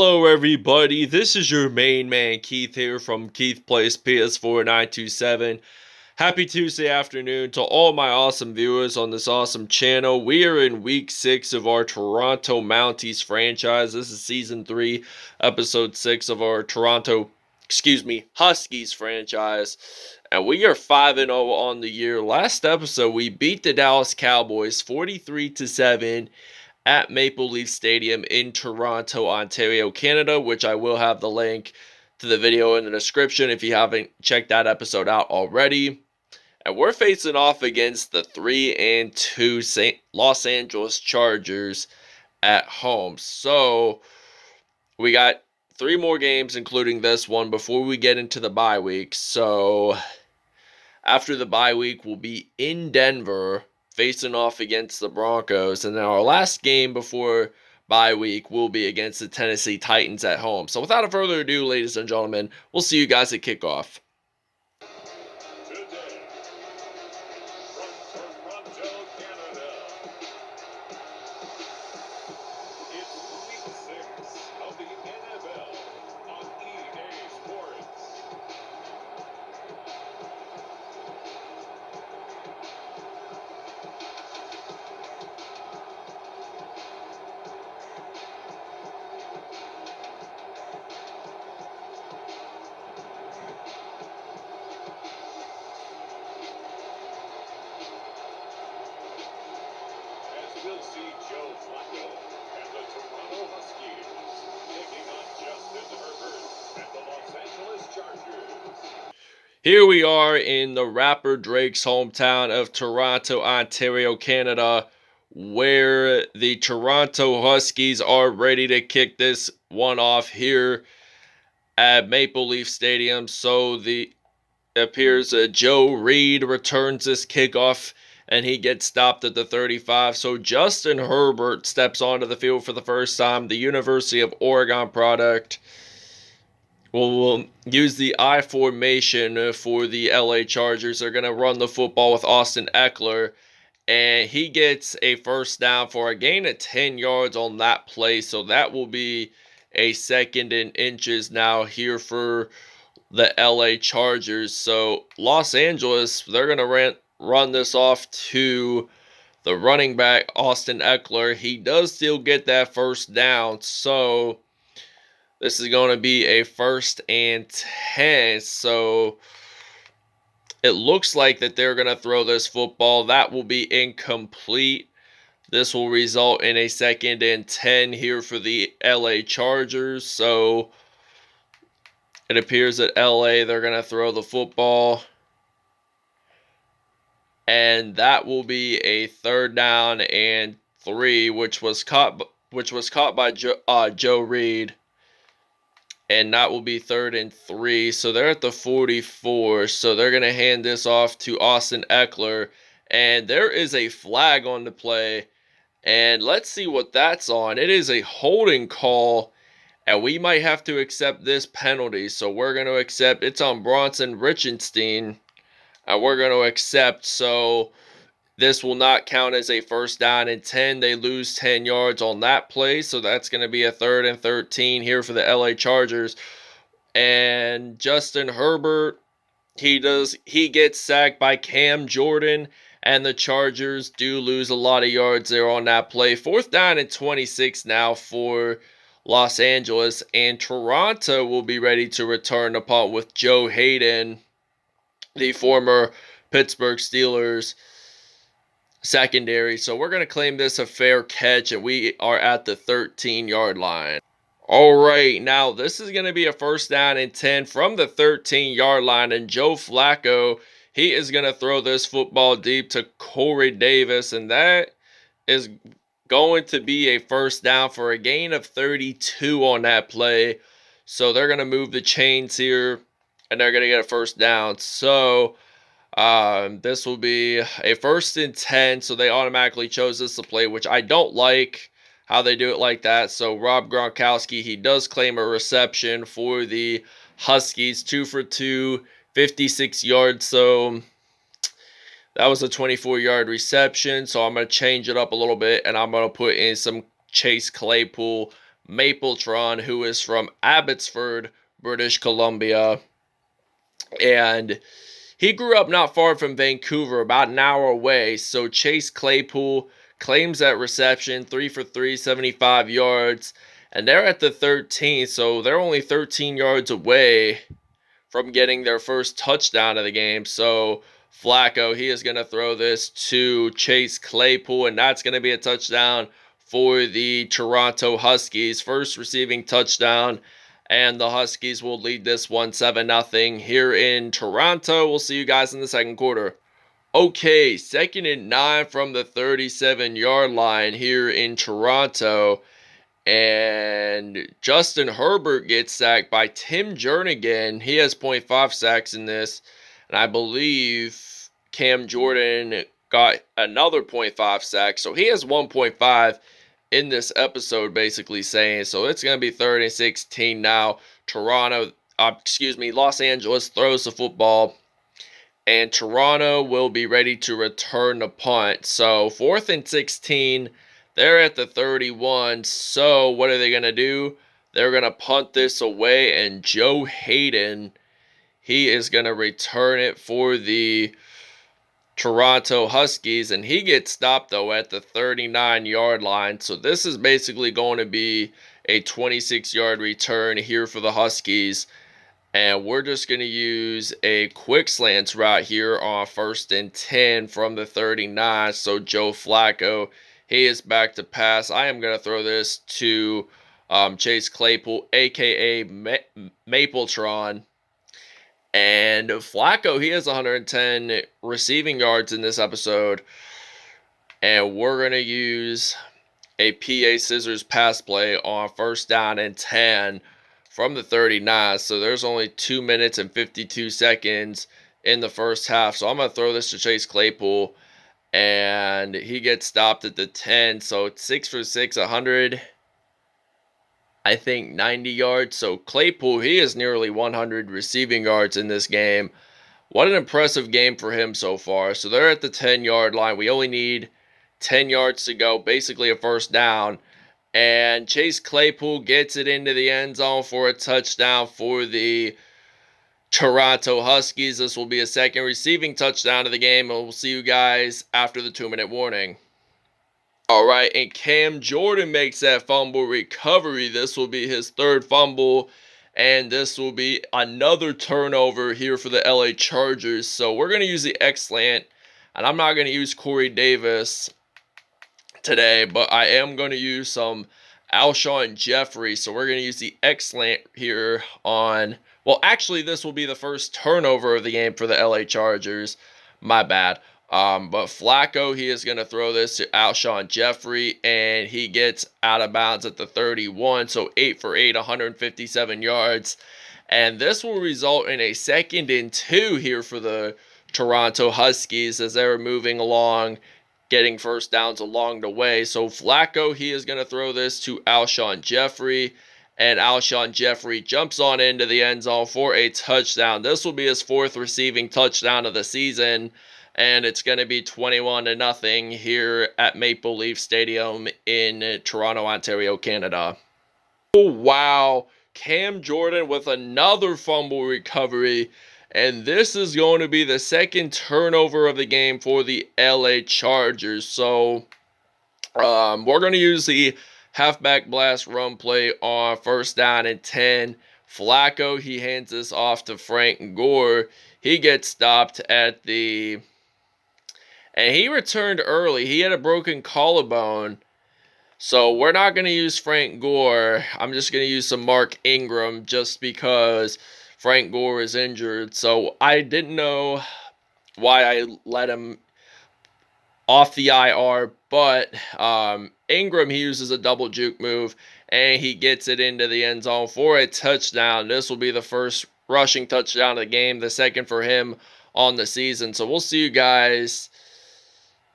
Hello everybody, this is your main man Keith here from Keith Plays PS4 927. Happy Tuesday afternoon to all my awesome viewers on this awesome channel. We are in week 6 of our Toronto Mounties franchise. This is season 3, episode 6 of our Huskies franchise. And we are 5-0 on the year. Last episode we beat the Dallas Cowboys 43-7 at Maple Leaf Stadium in Toronto, Ontario, Canada, which I will have the link to the video in the description if you haven't checked that episode out already. And we're facing off against the 3-2 Los Angeles Chargers at home. So we got 3 more games, including this one, before we get into the bye week. So after the bye week, we'll be in Denver facing off against the Broncos. And then our last game before bye week will be against the Tennessee Titans at home. So without further ado, ladies and gentlemen, we'll see you guys at kickoff. Today, from Toronto, Canada, it's week 6 of the NFL on EA Sports. We'll see Joe Flacco and the Toronto Huskies taking on Justin Herbert and the Los Angeles Chargers. Here we are in the rapper Drake's hometown of Toronto, Ontario, Canada, where the Toronto Huskies are ready to kick this one off here at Maple Leaf Stadium. So it appears Joe Reed returns this kickoff and he gets stopped at the 35. So Justin Herbert steps onto the field for the first time. The University of Oregon product will use the I formation for the LA Chargers. They're going to run the football with Austin Eckler. And he gets a first down for a gain of 10 yards on that play. So that will be a 2nd and inches now here for the LA Chargers. So Los Angeles, they're going to run this off to the running back, Austin Eckler. He does still get that first down. So this is going to be a 1st and 10. So it looks like that they're going to throw this football. That will be incomplete. This will result in a 2nd and 10 here for the LA Chargers. So it appears that LA, they're going to throw the football. And that will be a 3rd down and 3, which was caught by Joe Reed. And that will be 3rd and 3. So they're at the 44. So they're going to hand this off to Austin Eckler. And there is a flag on the play. And let's see what that's on. It is a holding call. And we might have to accept this penalty. So we're going to accept. It's on Bronson Richenstein. And we're going to accept. So this will not count as a 1st down and 10. They lose 10 yards on that play. So that's going to be a 3rd and 13 here for the LA Chargers. And Justin Herbert, he gets sacked by Cam Jordan. And the Chargers do lose a lot of yards there on that play. 4th down and 26 now for Los Angeles. And Toronto will be ready to return the punt with Joe Hayden, the former Pittsburgh Steelers secondary. So we're going to claim this a fair catch, and we are at the 13-yard line. All right, now this is going to be a 1st down and 10 from the 13-yard line, and Joe Flacco, he is going to throw this football deep to Corey Davis, and that is going to be a 1st down for a gain of 32 on that play. So they're going to move the chains here, and they're going to get a 1st down. So this will be a 1st and 10. So they automatically chose this to play, which I don't like how they do it like that. So Rob Gronkowski, he does claim a reception for the Huskies. 2 for 2, 56 yards. So that was a 24-yard reception. So I'm going to change it up a little bit, and I'm going to put in some Chase Claypool Mapletron, who is from Abbotsford, British Columbia. And he grew up not far from Vancouver, about an hour away. So Chase Claypool claims that reception, 3 for 3, 75 yards. And they're at the 13th, so they're only 13 yards away from getting their first touchdown of the game. So Flacco, he is going to throw this to Chase Claypool, and that's going to be a touchdown for the Toronto Huskies. First receiving touchdown, and the Huskies will lead this one 7-0 here in Toronto. We'll see you guys in the second quarter. Okay, 2nd and 9 from the 37-yard line here in Toronto. And Justin Herbert gets sacked by Tim Jernigan. He has 0.5 sacks in this. And I believe Cam Jordan got another 0.5 sacks. So he has 1.5 in this episode, basically saying. So it's going to be 3rd and 16 now. Los Angeles throws the football. And Toronto will be ready to return the punt. So 4th and 16. They're at the 31, so what are they going to do? They're going to punt this away, and Joe Hayden, he is going to return it for the Toronto Huskies, and he gets stopped, though, at the 39-yard line. So this is basically going to be a 26-yard return here for the Huskies. And we're just going to use a quick slants route here on 1st and 10 from the 39. So Joe Flacco, he is back to pass. I am going to throw this to Chase Claypool, a.k.a. Mapletron. And Flacco, he has 110 receiving yards in this episode. And we're going to use a PA scissors pass play on 1st down and 10 from the 39. So there's only 2 minutes and 52 seconds in the first half. So I'm going to throw this to Chase Claypool. And he gets stopped at the 10. So it's 6 for 6, 100, I think 90 yards. So Claypool, he has nearly 100 receiving yards in this game. What an impressive game for him so far. So they're at the 10-yard line. We only need 10 yards to go, basically a first down. And Chase Claypool gets it into the end zone for a touchdown for the Toronto Huskies. This will be a second receiving touchdown of the game, and we'll see you guys after the 2-minute warning. All right, and Cam Jordan makes that fumble recovery. This will be his 3rd fumble, and this will be another turnover here for the LA Chargers. So we're going to use the X-Slant, and I'm not going to use Corey Davis today, but I am going to use some Alshon Jeffrey. So we're going to use the X-Slant here on... Well, actually, this will be the first turnover of the game for the LA Chargers. My bad. But Flacco, he is going to throw this to Alshon Jeffrey, and he gets out of bounds at the 31. So 8 for 8, 157 yards. And this will result in a 2nd and 2 here for the Toronto Huskies as they're moving along, getting first downs along the way. So Flacco, he is going to throw this to Alshon Jeffrey. And Alshon Jeffrey jumps on into the end zone for a touchdown. This will be his 4th receiving touchdown of the season. And it's going to be 21-0 here at Maple Leaf Stadium in Toronto, Ontario, Canada. Oh, wow. Cam Jordan with another fumble recovery. And this is going to be the 2nd turnover of the game for the LA Chargers. So we're going to use the halfback blast run play on 1st down and 10. Flacco, he hands this off to Frank Gore. He gets stopped at the... And he returned early. He had a broken collarbone. So we're not going to use Frank Gore. I'm just going to use some Mark Ingram just because Frank Gore is injured. So I didn't know why I let him off the IR, but Ingram, he uses a double juke move, and he gets it into the end zone for a touchdown. This will be the first rushing touchdown of the game, the 2nd for him on the season. So we'll see you guys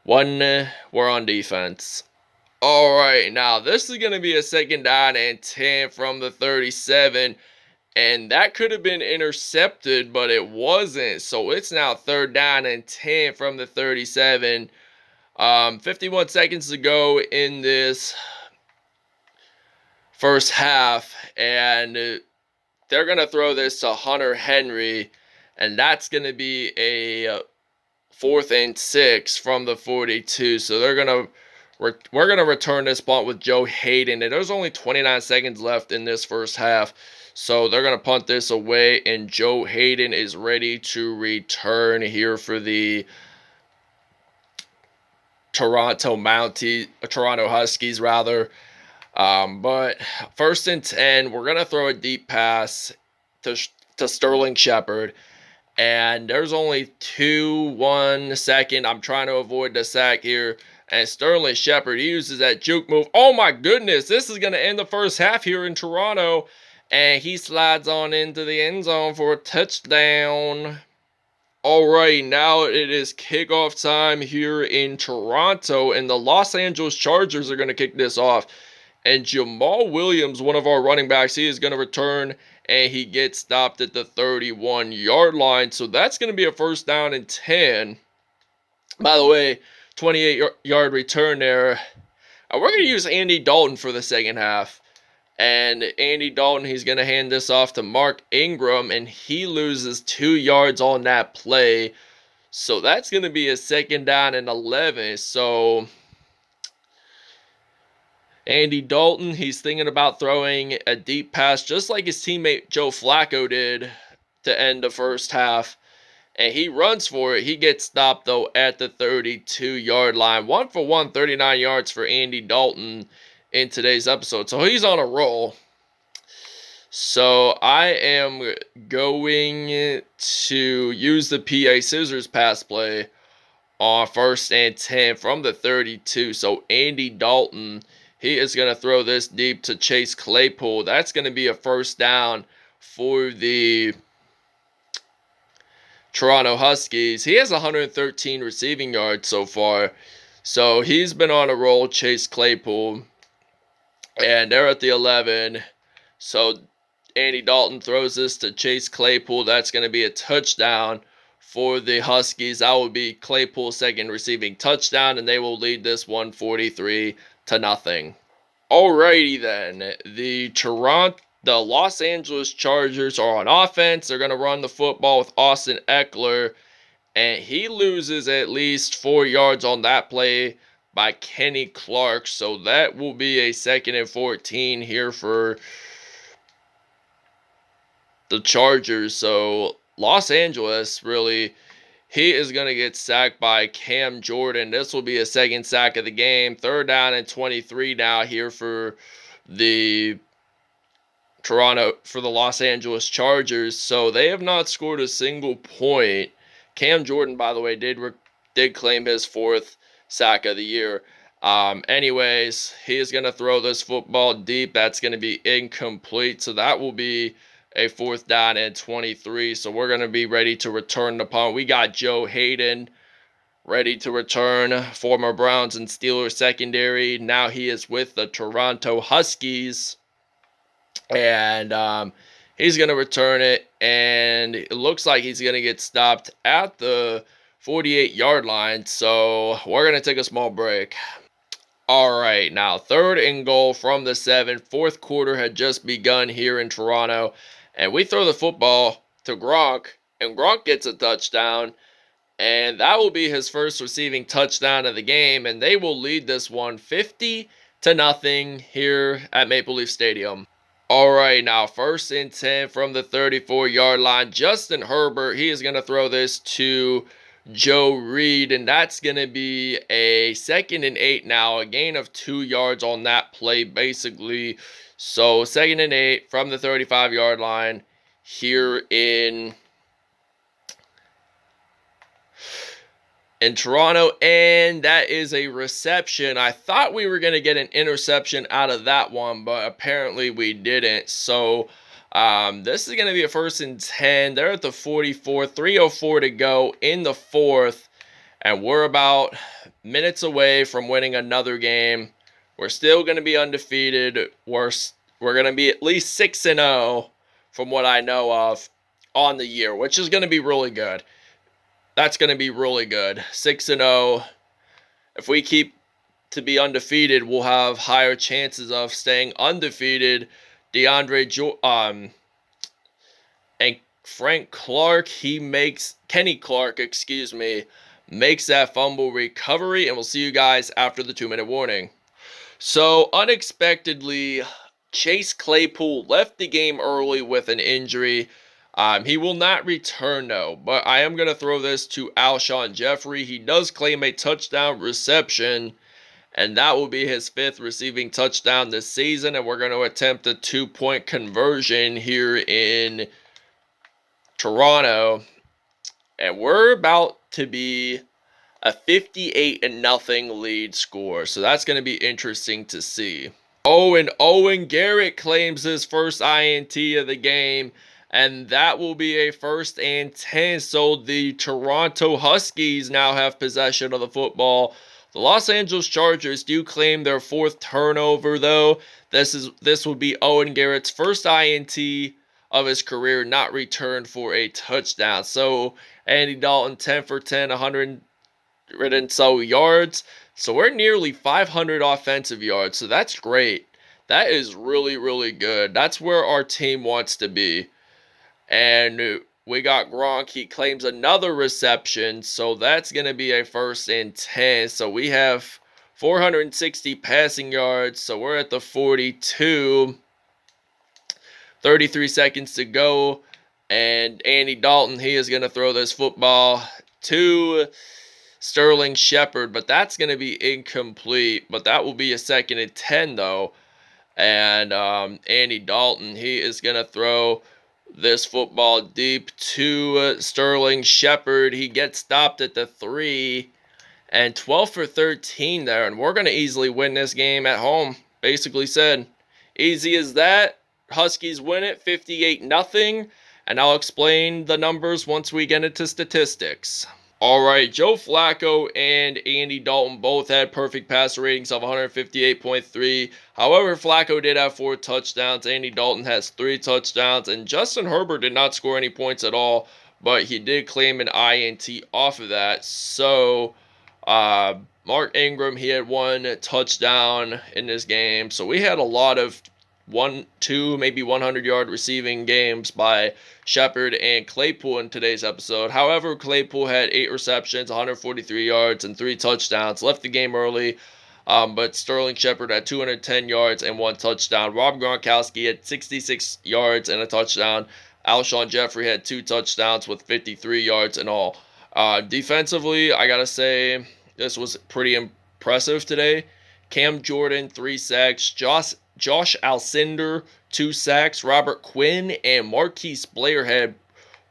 when we're on defense. All right, now this is going to be a 2nd down and 10 from the 37. And that could have been intercepted, but it wasn't. So it's now 3rd down and 10 from the 37. 51 seconds to go in this first half, and they're going to throw this to Hunter Henry, and that's going to be a 4th and 6 from the 42. So we're going to return this punt with Joe Hayden, and there's only 29 seconds left in this first half. So they're going to punt this away, and Joe Hayden is ready to return here for the Toronto Huskies, rather. But 1st and 10, we're going to throw a deep pass to Sterling Shepard. And there's only 1 second. I'm trying to avoid the sack here. And Sterling Shepard uses that juke move. Oh my goodness, this is going to end the first half here in Toronto. And he slides on into the end zone for a touchdown. Alright, now it is kickoff time here in Toronto. And the Los Angeles Chargers are going to kick this off. And Jamal Williams, one of our running backs, he is going to return, and he gets stopped at the 31-yard line. So that's going to be a 1st down and 10. By the way, 28-yard return there. We're going to use Andy Dalton for the second half. And Andy Dalton, he's going to hand this off to Mark Ingram, and he loses 2 yards on that play. So that's going to be a 2nd down and 11. So Andy Dalton, he's thinking about throwing a deep pass just like his teammate Joe Flacco did to end the first half. And he runs for it. He gets stopped, though, at the 32-yard line. 1 for 1, 39 yards for Andy Dalton in today's episode. So he's on a roll. So I am going to use the PA Scissors pass play on 1st and 10 from the 32. So Andy Dalton, he is going to throw this deep to Chase Claypool. That's going to be a 1st down for the Toronto Huskies. He has 113 receiving yards so far. So he's been on a roll, Chase Claypool. And they're at the 11. So Andy Dalton throws this to Chase Claypool. That's going to be a touchdown for the Huskies. That will be Claypool's 2nd receiving touchdown, and they will lead this one 43-0. Alrighty then. The Los Angeles Chargers are on offense. They're going to run the football with Austin Eckler, and he loses at least 4 yards on that play by Kenny Clark. So that will be a 2nd and 14 here for the Chargers. So Los Angeles, really, he is going to get sacked by Cam Jordan. This will be a 2nd sack of the game. 3rd down and 23 now here for the Los Angeles Chargers. So they have not scored a single point. Cam Jordan, by the way, did claim his 4th sack of the year. Anyways, he is going to throw this football deep. That's going to be incomplete. So that will be a 4th down and 23. So we're going to be ready to return the punt. We got Joe Hayden ready to return, former Browns and Steelers secondary. Now he is with the Toronto Huskies. And he's going to return it. And it looks like he's going to get stopped at the 48-yard line. So we're going to take a small break. All right, now 3rd and goal from the 7. 4th quarter had just begun here in Toronto. And we throw the football to Gronk, and Gronk gets a touchdown. And that will be his 1st receiving touchdown of the game. And they will lead this one 50-0 here at Maple Leaf Stadium. All right, now 1st and 10 from the 34-yard line. Justin Herbert, he is going to throw this to Joe Reed, and that's going to be a 2nd and 8 now, a gain of 2 yards on that play, basically. So 2nd and 8 from the 35-yard line here in Toronto, and that is a reception. I thought we were going to get an interception out of that one, but apparently we didn't. So this is going to be a 1st and 10. They're at the 44, 3:04 to go in the 4th, and we're about minutes away from winning another game. We're still going to be undefeated. We're going to be at least 6-0 from what I know of on the year, which is going to be really good. That's going to be really good. 6-0. If we keep to be undefeated will have higher chances of staying undefeated. And Frank Clark, Kenny Clark, makes that fumble recovery, and we'll see you guys after the 2-minute warning. So, unexpectedly, Chase Claypool left the game early with an injury. He will not return, though, but I am going to throw this to Alshon Jeffrey. He does claim a touchdown reception, and that will be his 5th receiving touchdown this season, and we're going to attempt a 2-point conversion here in Toronto, and we're about to be a 58-0 lead score, so that's going to be interesting to see. Oh, and Owen Garrett claims his first INT of the game, and that will be a 1st and 10, so the Toronto Huskies now have possession of the football. The Los Angeles Chargers do claim their 4th turnover, though. This will be Owen Garrett's first INT of his career not returned for a touchdown. So Andy Dalton 10 for 10, 100 and so yards. So we're nearly 500 offensive yards. So that's great. That is really, really good. That's where our team wants to be. And we got Gronk. He claims another reception. So that's going to be a 1st and 10. So we have 460 passing yards. So we're at the 42. 33 seconds to go. And Andy Dalton, he is going to throw this football to Sterling Shepard, but that's going to be incomplete. But that will be a 2nd and 10, though. And Andy Dalton, he is going to throw this football deep to Sterling Shepard. He gets stopped at the 3, and 12 for 13 there. And we're going to easily win this game at home. Basically said, easy as that. Huskies win it 58-0, and I'll explain the numbers once we get into statistics. Alright, Joe Flacco and Andy Dalton both had perfect passer ratings of 158.3. However, Flacco did have 4 touchdowns. Andy Dalton has 3 touchdowns, and Justin Herbert did not score any points at all, but he did claim an INT off of that. So, Mark Ingram, he had 1 touchdown in this game. So we had a lot of 1, 2, maybe 100-yard receiving games by Shepard and Claypool in today's episode. However, Claypool had 8 receptions, 143 yards, and 3 touchdowns. Left the game early, but Sterling Shepard had 210 yards and 1 touchdown. Rob Gronkowski had 66 yards and a touchdown. Alshon Jeffrey had 2 touchdowns with 53 yards in all. Defensively, I gotta say, this was pretty impressive today. Cam Jordan, 3 sacks. Josh Alcindor, 2 sacks. Robert Quinn and Marquise Blair had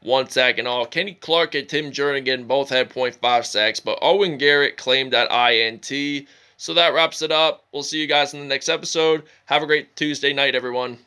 1 sack in all. Kenny Clark and Tim Jernigan both had 0.5 sacks, but Owen Garrett claimed that INT. So that wraps it up. We'll see you guys in the next episode. Have a great Tuesday night, everyone.